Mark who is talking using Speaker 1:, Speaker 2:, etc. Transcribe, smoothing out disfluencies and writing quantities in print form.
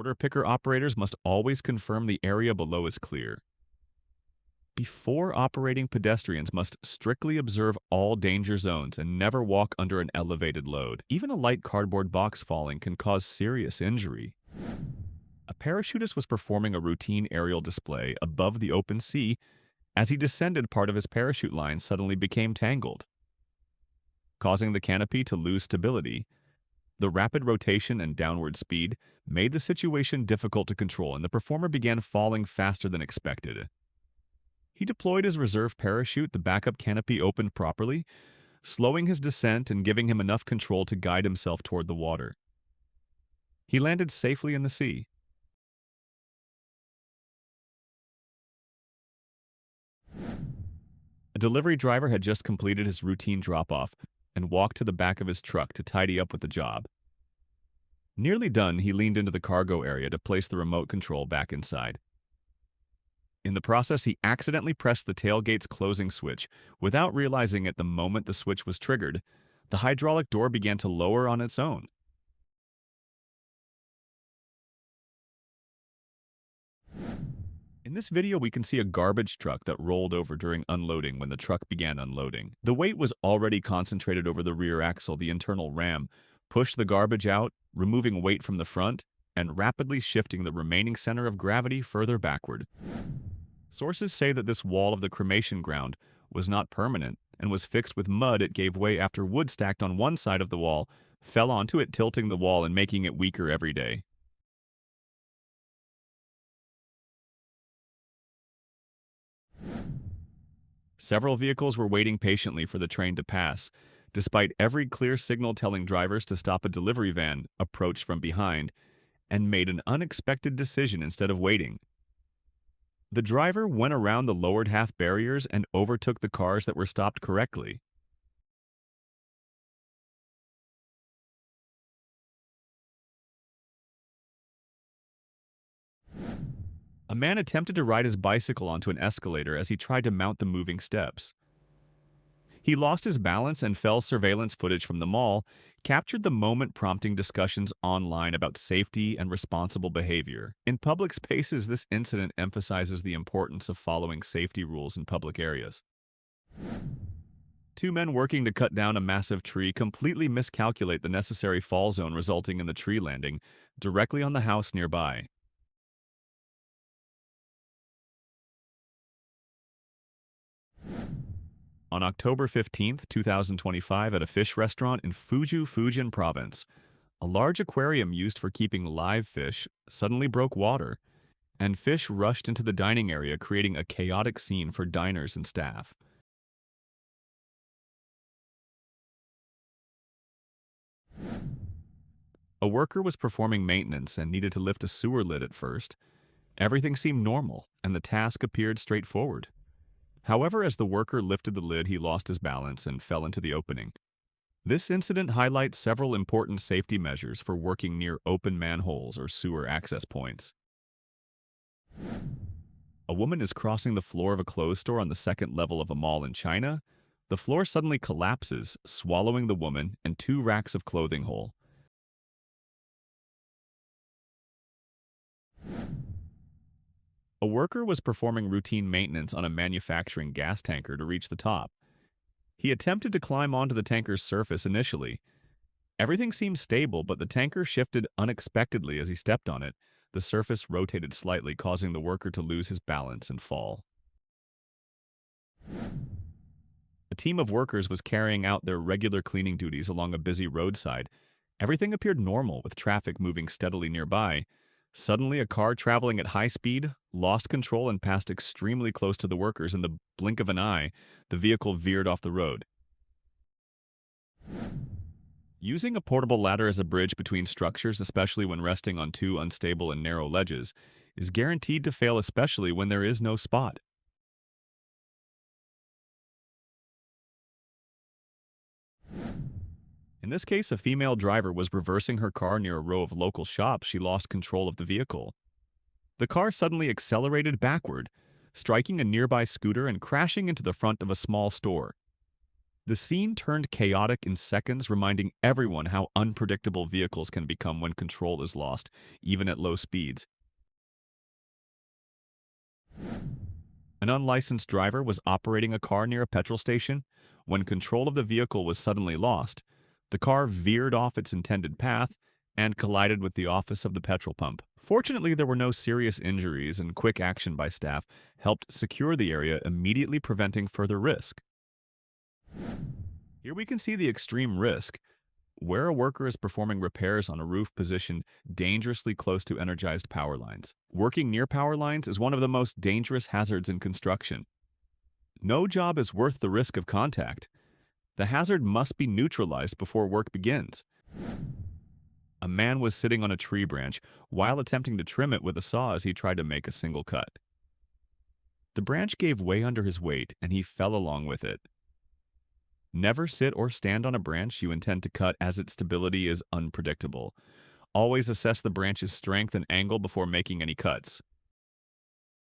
Speaker 1: Order picker operators must always confirm the area below is clear. Before operating, pedestrians must strictly observe all danger zones and never walk under an elevated load. Even a light cardboard box falling can cause serious injury. A parachutist was performing a routine aerial display above the open sea. As he descended, part of his parachute line suddenly became tangled, causing the canopy to lose stability. The rapid rotation and downward speed made the situation difficult to control, and the performer began falling faster than expected. He deployed his reserve parachute. The backup canopy opened properly, slowing his descent and giving him enough control to guide himself toward the water. He landed safely in the sea. A delivery driver had just completed his routine drop-off and walked to the back of his truck to tidy up with the job. Nearly done, he leaned into the cargo area to place the remote control back inside. In the process, he accidentally pressed the tailgate's closing switch. Without realizing it, the moment the switch was triggered, the hydraulic door began to lower on its own. In this video, we can see a garbage truck that rolled over during unloading when the truck began unloading. The weight was already concentrated over the rear axle. The internal ram pushed the garbage out, removing weight from the front and rapidly shifting the remaining center of gravity further backward. Sources say that this wall of the cremation ground was not permanent and was fixed with mud. It gave way after wood stacked on one side of the wall fell onto it, tilting the wall and making it weaker every day. Several vehicles were waiting patiently for the train to pass. Despite every clear signal telling drivers to stop, a delivery van approached from behind and made an unexpected decision instead of waiting. The driver went around the lowered half barriers and overtook the cars that were stopped correctly. A man attempted to ride his bicycle onto an escalator as he tried to mount the moving steps. He lost his balance and fell. Surveillance footage from the mall captured the moment, prompting discussions online about safety and responsible behavior. In public spaces, this incident emphasizes the importance of following safety rules in public areas. Two men working to cut down a massive tree completely miscalculate the necessary fall zone, resulting in the tree landing directly on the house nearby. On October 15, 2025, at a fish restaurant in Fujian province, a large aquarium used for keeping live fish suddenly broke water, and fish rushed into the dining area, creating a chaotic scene for diners and staff. A worker was performing maintenance and needed to lift a sewer lid at first. Everything seemed normal, and the task appeared straightforward. However, as the worker lifted the lid, he lost his balance and fell into the opening. This incident highlights several important safety measures for working near open manholes or sewer access points. A woman is crossing the floor of a clothes store on the second level of a mall in China. The floor suddenly collapses, swallowing the woman and 2 racks of clothing whole. A worker was performing routine maintenance on a manufacturing gas tanker to reach the top. He attempted to climb onto the tanker's surface initially. Everything seemed stable, but the tanker shifted unexpectedly as he stepped on it. The surface rotated slightly, causing the worker to lose his balance and fall. A team of workers was carrying out their regular cleaning duties along a busy roadside. Everything appeared normal, with traffic moving steadily nearby. Suddenly, a car traveling at high speed lost control and passed extremely close to the workers. In the blink of an eye, the vehicle veered off the road. Using a portable ladder as a bridge between structures, especially when resting on 2 unstable and narrow ledges, is guaranteed to fail, especially when there is no spot. In this case, a female driver was reversing her car near a row of local shops. She lost control of the vehicle. The car suddenly accelerated backward, striking a nearby scooter and crashing into the front of a small store. The scene turned chaotic in seconds, reminding everyone how unpredictable vehicles can become when control is lost, even at low speeds. An unlicensed driver was operating a car near a petrol station. When control of the vehicle was suddenly lost, the car veered off its intended path and collided with the office of the petrol pump. Fortunately, there were no serious injuries, and quick action by staff helped secure the area, immediately preventing further risk. Here we can see the extreme risk, where a worker is performing repairs on a roof positioned dangerously close to energized power lines. Working near power lines is one of the most dangerous hazards in construction. No job is worth the risk of contact. The hazard must be neutralized before work begins. A man was sitting on a tree branch while attempting to trim it with a saw as he tried to make a single cut. The branch gave way under his weight and he fell along with it. Never sit or stand on a branch you intend to cut, as its stability is unpredictable. Always assess the branch's strength and angle before making any cuts.